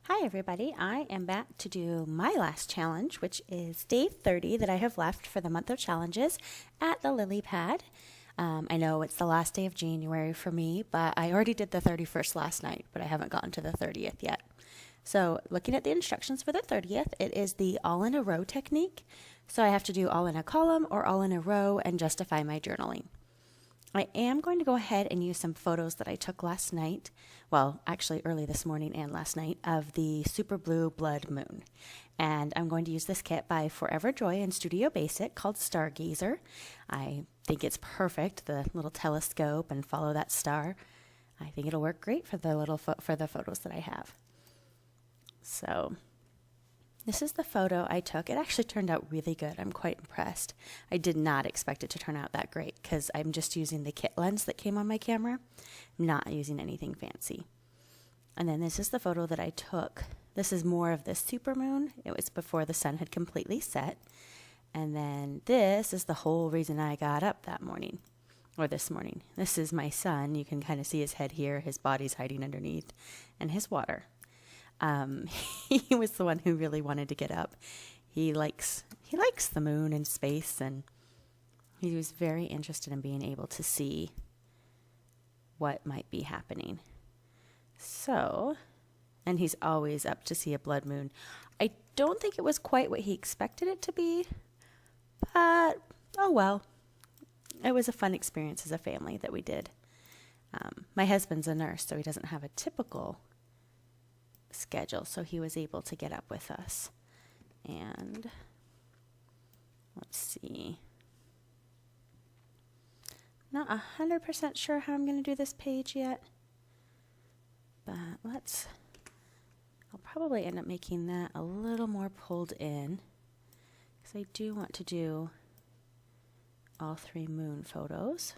Hi everybody, I am back to do my last challenge, which is day 30 that I have left for the month of challenges at the Lilypad. I know it's the last day of January for me, but I already did the 31st last night, but I haven't gotten to the 30th yet. So looking at the instructions for the 30th, it is the all in a row technique. So I have to do all in a column or all in a row and justify my journaling. I am going to go ahead and use some photos that I took last night, well, actually early this morning and last night, of the super blue blood moon. And I'm going to use this kit by Forever Joy in Studio Basic called Stargazer. I think it's perfect, the little telescope and follow that star. I think it'll work great for the photos that I have. So this is the photo I took. It actually turned out really good. I'm quite impressed. I did not expect it to turn out that great because I'm just using the kit lens that came on my camera, not using anything fancy. And then this is the photo that I took. This is more of the supermoon. It was before the sun had completely set. And then this is the whole reason I got up that morning, or this morning. This is my son. You can kind of see his head here, his body's hiding underneath, and his water. He was the one who really wanted to get up. He likes the moon and space, and he was very interested in being able to see what might be happening. So, and he's always up to see a blood moon. I don't think it was quite what he expected it to be, but oh well. It was a fun experience as a family that we did. My husband's a nurse, so he doesn't have a typical schedule, so he was able to get up with us. And let's see, not 100% sure how I'm going to do this page yet, but I'll probably end up making that a little more pulled in because I do want to do all three moon photos.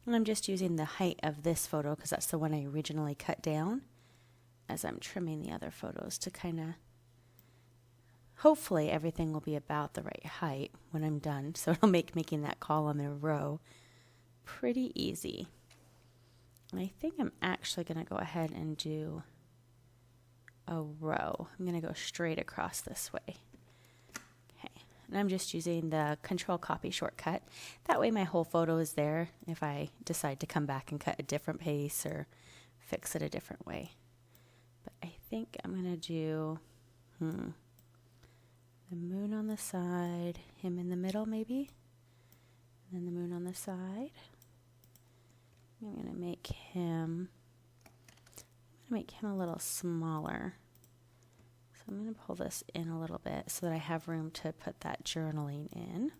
And I'm just using the height of this photo because that's the one I originally cut down, as I'm trimming the other photos to kind of, hopefully everything will be about the right height when I'm done. So it'll make making that column in a row pretty easy. And I think I'm actually going to go ahead and do a row. I'm going to go straight across this way. Okay. And I'm just using the Control Copy shortcut. That way my whole photo is there if I decide to come back and cut a different pace or fix it a different way. But I think I'm going to do the moon on the side, him in the middle maybe, and then the moon on the side. I'm going to make him a little smaller. So I'm going to pull this in a little bit so that I have room to put that journaling in.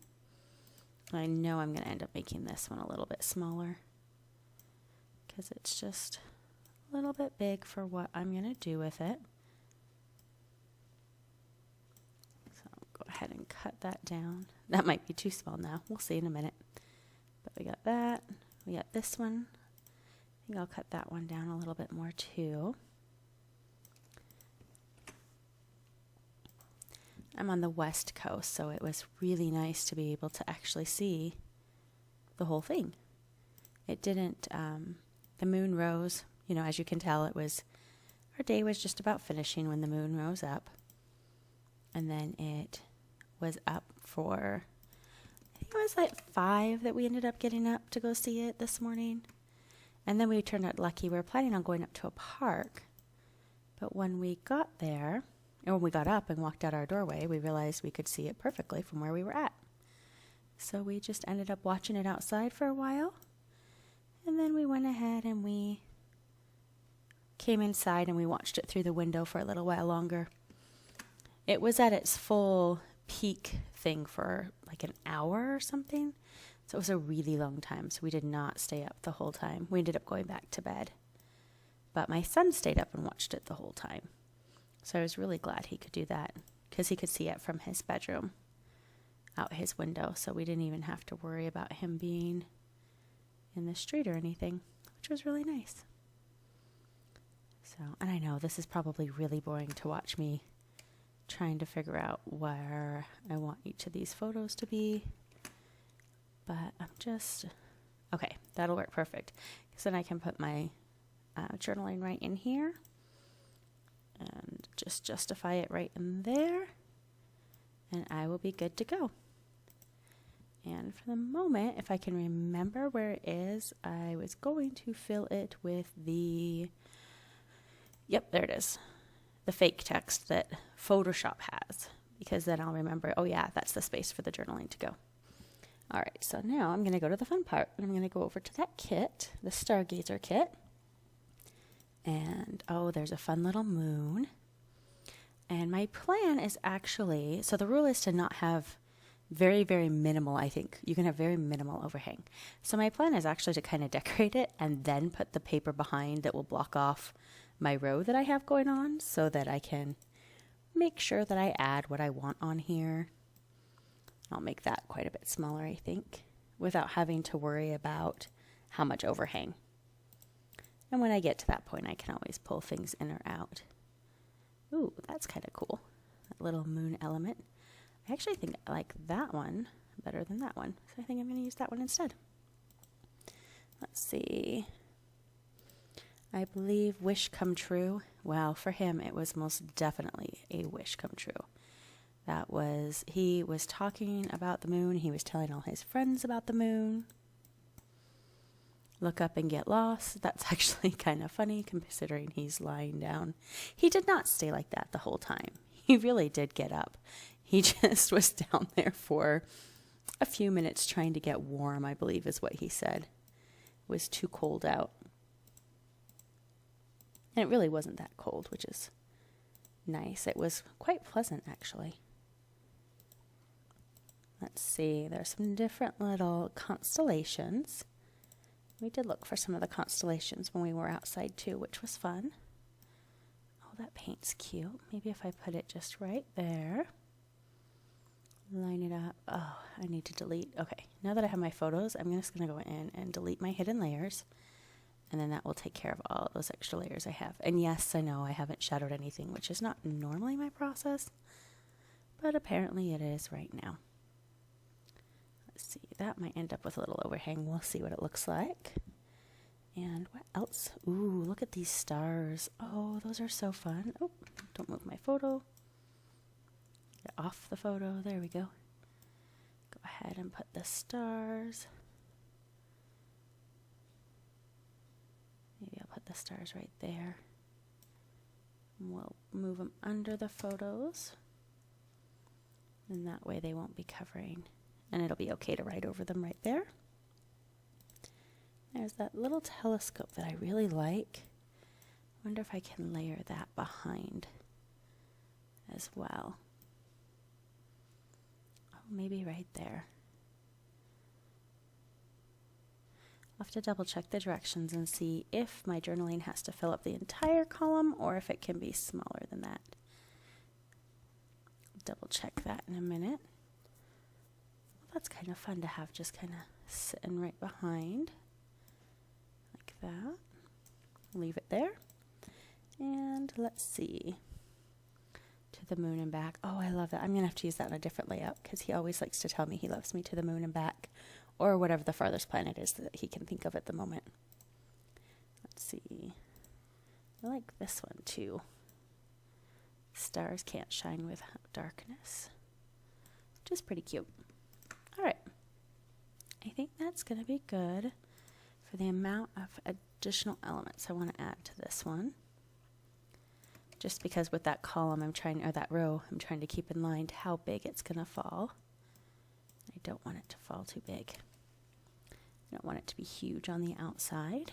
I know I'm going to end up making this one a little bit smaller because it's just a little bit big for what I'm going to do with it. So I'll go ahead and cut that down. That might be too small now. We'll see in a minute. But we got that. We got this one. I think I'll cut that one down a little bit more too. I'm on the West Coast, so it was really nice to be able to actually see the whole thing. It didn't, the moon rose. You know, as you can tell, our day was just about finishing when the moon rose up. And then it was up for, I think it was like 5 that we ended up getting up to go see it this morning. And then we turned out lucky. We were planning on going up to a park. But when we got there, or when we got up and walked out our doorway, we realized we could see it perfectly from where we were at. So we just ended up watching it outside for a while. And then we went ahead and we came inside and we watched it through the window for a little while longer. It was at its full peak thing for like an hour or something. So it was a really long time. So we did not stay up the whole time. We ended up going back to bed. But my son stayed up and watched it the whole time. So I was really glad he could do that because he could see it from his bedroom out his window. So we didn't even have to worry about him being in the street or anything, which was really nice. So, and I know this is probably really boring to watch me trying to figure out where I want each of these photos to be. But I'm just, okay, that'll work perfect. Because then I can put my journaling right in here. and just justify it right in there, and I will be good to go. And for the moment, if I can remember where it is, I was going to fill it with the, yep, there it is, the fake text that Photoshop has, because then I'll remember, oh yeah, that's the space for the journaling to go. All right, so now I'm going to go to the fun part. I'm going to go over to that kit, the Stargazer kit. And, oh, there's a fun little moon. And my plan is actually, so the rule is to not have very, very minimal, I think. You can have very minimal overhang. So my plan is actually to kind of decorate it and then put the paper behind that will block off my row that I have going on so that I can make sure that I add what I want on here. I'll make that quite a bit smaller, I think, without having to worry about how much overhang. And when I get to that point, I can always pull things in or out. Ooh, that's kind of cool. That little moon element. I actually think I like that one better than that one. So I think I'm going to use that one instead. Let's see. I believe wish come true. Well, for him, it was most definitely a wish come true. That was, he was talking about the moon. He was telling all his friends about the moon. Look up and get lost. That's actually kind of funny considering he's lying down. He did not stay like that the whole time. He really did get up. He just was down there for a few minutes trying to get warm, I believe is what he said. It was too cold out. And it really wasn't that cold, which is nice. It was quite pleasant, actually. Let's see. There's some different little constellations. We did look for some of the constellations when we were outside too, which was fun. Oh, that paint's cute. Maybe if I put it just right there. Line it up. Oh, I need to delete. Okay, now that I have my photos, I'm just going to go in and delete my hidden layers. And then that will take care of all those extra layers I have. And yes, I know I haven't shadowed anything, which is not normally my process. But apparently it is right now. Let's see, that might end up with a little overhang. We'll see what it looks like. And what else? Ooh, look at these stars. Oh, those are so fun. Oh, don't move my photo. Get off the photo. There we go. Go ahead and put the stars. Maybe I'll put the stars right there. And we'll move them under the photos. And that way they won't be covering. And it'll be okay to write over them right there. There's that little telescope that I really like. I wonder if I can layer that behind as well. Oh, maybe right there. I'll have to double check the directions and see if my journaling has to fill up the entire column or if it can be smaller than that. Double check that in a minute. That's kind of fun to have just kind of sitting right behind like that. Leave it there. And let's see. To the moon and back. Oh, I love that. I'm going to have to use that in a different layout because he always likes to tell me he loves me to the moon and back, or whatever the farthest planet is that he can think of at the moment. Let's see. I like this one too. Stars can't shine with darkness. Which is pretty cute. All right, I think that's going to be good for the amount of additional elements I want to add to this one. Just because with that column or that row, I'm trying to keep in mind how big it's going to fall. I don't want it to fall too big. I don't want it to be huge on the outside.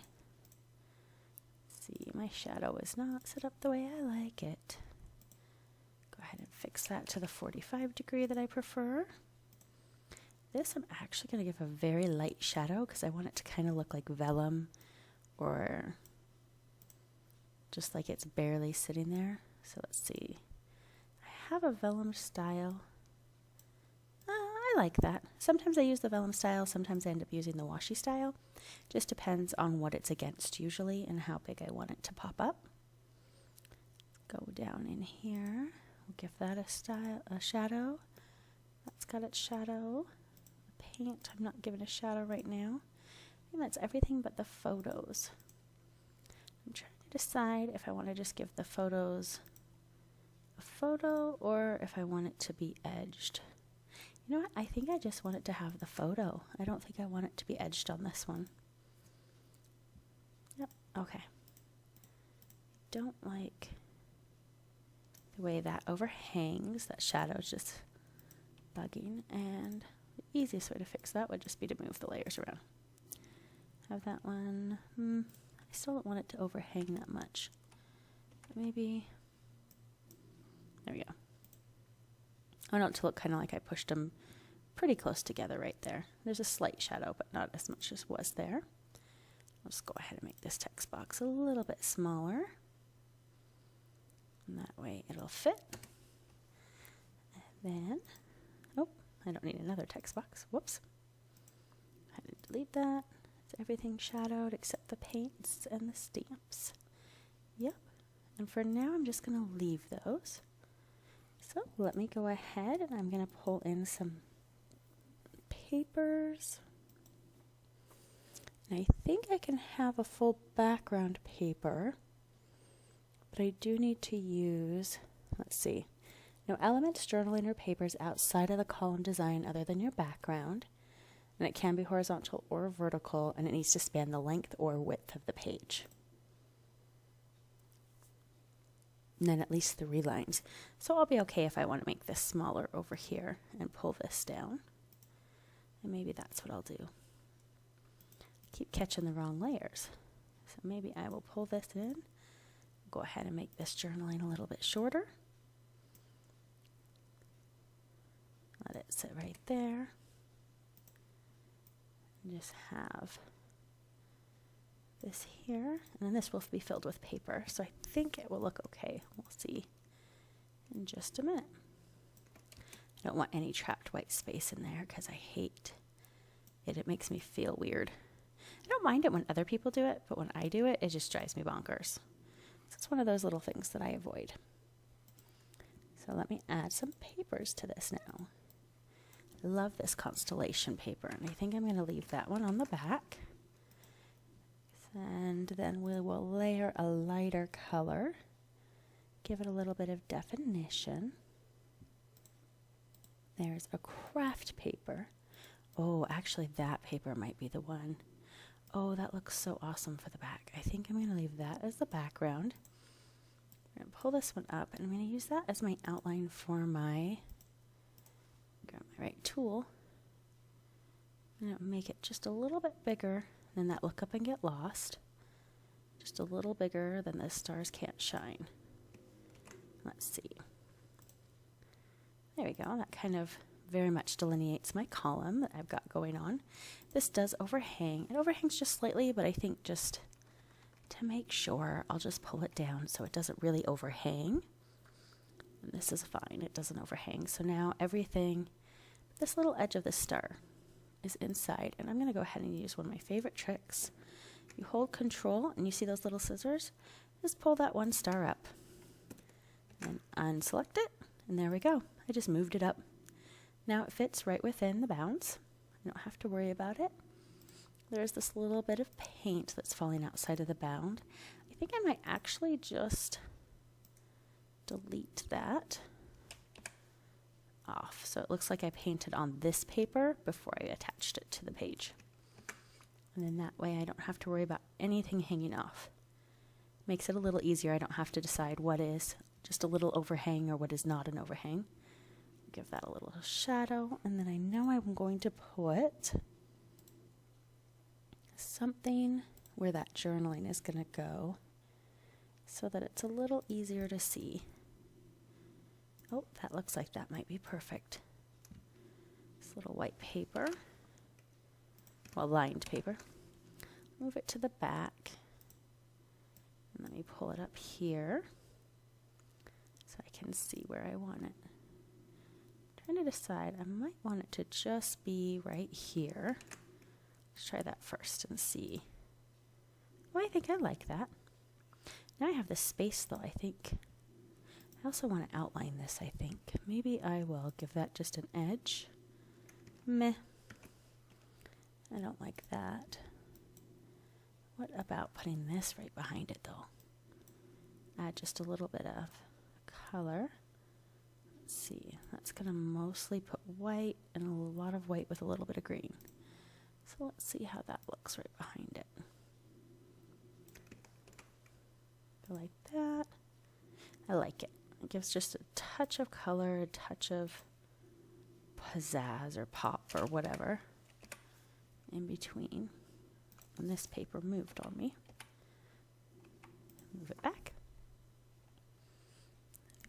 Let's see, my shadow is not set up the way I like it. Go ahead and fix that to the 45 degree that I prefer. This I'm actually going to give a very light shadow because I want it to kind of look like vellum or just like it's barely sitting there. So let's see. I have a vellum style. I like that. Sometimes I use the vellum style, sometimes I end up using the washi style. Just depends on what it's against usually and how big I want it to pop up. Go down in here. We'll give that a shadow. That's got its shadow. Paint, I'm not giving a shadow right now. I think that's everything but the photos. I'm trying to decide if I want to just give the photos photo or if I want it to be edged. You know what? I think I just want it to have the photo. I don't think I want it to be edged on this one. Yep, okay. Don't like the way that overhangs. That shadow is just bugging, and the easiest way to fix that would just be to move the layers around. Have that one. I still don't want it to overhang that much. Maybe, there we go. I want it to look kind of like I pushed them pretty close together right there. There's a slight shadow, but not as much as was there. I'll just go ahead and make this text box a little bit smaller. And that way it'll fit. And then, oh, I don't need another text box. Whoops. I had to delete that. Is everything shadowed except the paints and the stamps? Yep. And for now, I'm just going to leave those. So let me go ahead and I'm going to pull in some papers. And I think I can have a full background paper, but I do need to use, let's see, no elements, journaling, or papers outside of the column design other than your background. And it can be horizontal or vertical, and it needs to span the length or width of the page. And then at least 3 lines. So I'll be okay if I want to make this smaller over here and pull this down. And maybe that's what I'll do. Keep catching the wrong layers. So maybe I will pull this in. Go ahead and make this journaling a little bit shorter. Let it sit right there. And just have this here, and then this will be filled with paper, so I think it will look okay. We'll see in just a minute. I don't want any trapped white space in there because I hate it. It makes me feel weird. I don't mind it when other people do it, but when I do it, it just drives me bonkers. So it's one of those little things that I avoid. So let me add some papers to this now. I love this constellation paper, and I think I'm going to leave that one on the back. And then we will layer a lighter color, give it a little bit of definition. There's a craft paper. Oh, actually that paper might be the one. Oh, that looks so awesome for the back. I think I'm going to leave that as the background. I'm going to pull this one up, and I'm going to use that as my outline for my, grab my right tool. I'm going to make it just a little bit bigger. Then that look up and get lost. Just a little bigger than the stars can't shine. Let's see. There we go. That kind of very much delineates my column that I've got going on. This does overhang. It overhangs just slightly, but I think just to make sure, I'll just pull it down so it doesn't really overhang. And this is fine. It doesn't overhang. So now everything, this little edge of the star is inside, and I'm going to go ahead and use one of my favorite tricks. You hold Control and you see those little scissors, just pull that one star up and unselect it, and there we go. I just moved it up. Now it fits right within the bounds. I don't have to worry about it. There's this little bit of paint that's falling outside of the bound. I think I might actually just delete that off, so it looks like I painted on this paper before I attached it to the page. And then that way I don't have to worry about anything hanging off. Makes it a little easier. I don't have to decide what is just a little overhang or what is not an overhang. Give that a little shadow, and then I know I'm going to put something where that journaling is going to go so that it's a little easier to see. Oh, that looks like that might be perfect. This little white paper, well, lined paper. Move it to the back. And let me pull it up here so I can see where I want it. I'm trying to decide, I might want it to just be right here. Let's try that first and see. Oh, I think I like that. Now I have the space though, I think. I also want to outline this, I think. Maybe I will give that just an edge. Meh. I don't like that. What about putting this right behind it though? Add just a little bit of color. let's see, that's going to mostly put white and a lot of white with a little bit of green. So let's see how that looks right behind it. Go like that. I like it. It gives just a touch of color, a touch of pizzazz or pop or whatever in between. And this paper moved on me. Move it back.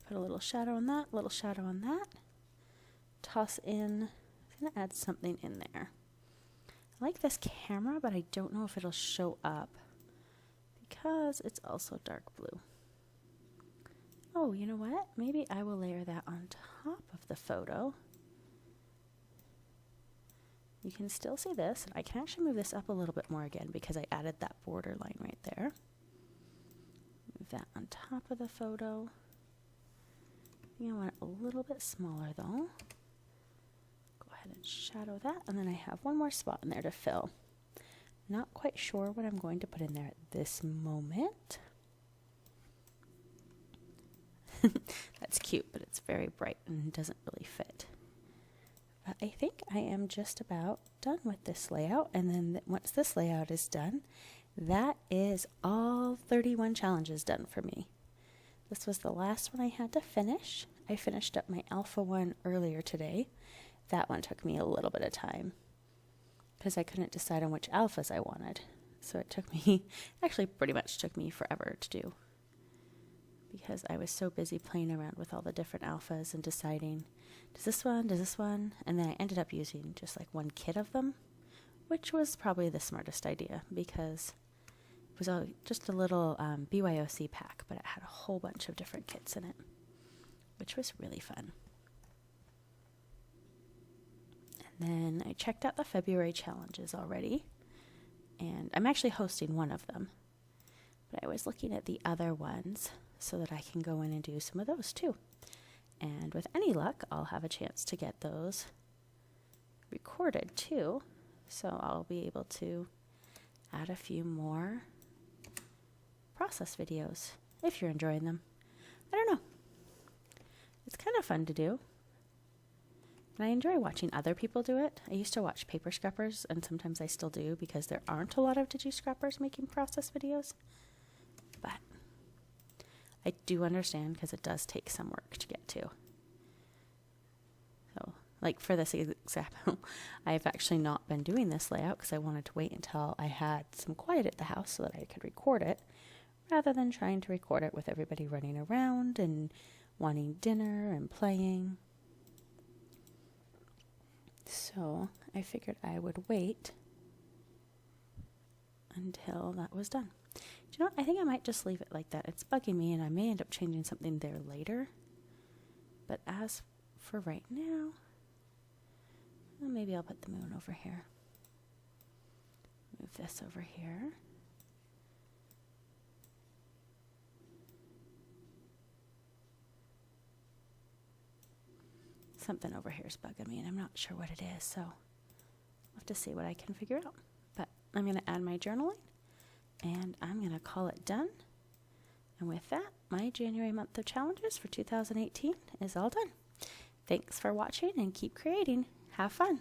Put a little shadow on that, little shadow on that. Toss in, I'm going to add something in there. I like this camera, but I don't know if it'll show up because it's also dark blue. Oh, you know what? Maybe I will layer that on top of the photo. You can still see this, and I can actually move this up a little bit more again because I added that border line right there. Move that on top of the photo. I think I want it a little bit smaller though. Go ahead and shadow that, and then I have one more spot in there to fill. Not quite sure what I'm going to put in there at this moment. That's cute, but it's very bright and doesn't really fit. But I think I am just about done with this layout, and then once this layout is done, that is all 31 challenges done for me. This was the last one I had to finish. I finished up my alpha one earlier today. That one took me a little bit of time because I couldn't decide on which alphas I wanted. So it took me, actually pretty much took me forever to do because I was so busy playing around with all the different alphas and deciding, does this one? And then I ended up using just like one kit of them, which was probably the smartest idea because it was just a little BYOC pack, but it had a whole bunch of different kits in it, which was really fun. And then I checked out the February challenges already, and I'm actually hosting one of them, but I was looking at the other ones so that I can go in and do some of those too. And with any luck, I'll have a chance to get those recorded too, so I'll be able to add a few more process videos if you're enjoying them. I don't know. It's kind of fun to do. And I enjoy watching other people do it. I used to watch paper scrappers, and sometimes I still do because there aren't a lot of digi-scrappers making process videos. But I do understand because it does take some work to get to. So, like for this example, I've actually not been doing this layout because I wanted to wait until I had some quiet at the house so that I could record it, rather than trying to record it with everybody running around and wanting dinner and playing. So I figured I would wait until that was done. Do you know what? I think I might just leave it like that. It's bugging me, and I may end up changing something there later. But as for right now, well, maybe I'll put the moon over here. Move this over here. Something over here is bugging me, and I'm not sure what it is, so I'll have to see what I can figure out. But I'm going to add my journaling, and I'm going to call it done. And with that, my January month of challenges for 2018 is all done. Thanks for watching, and keep creating. Have fun.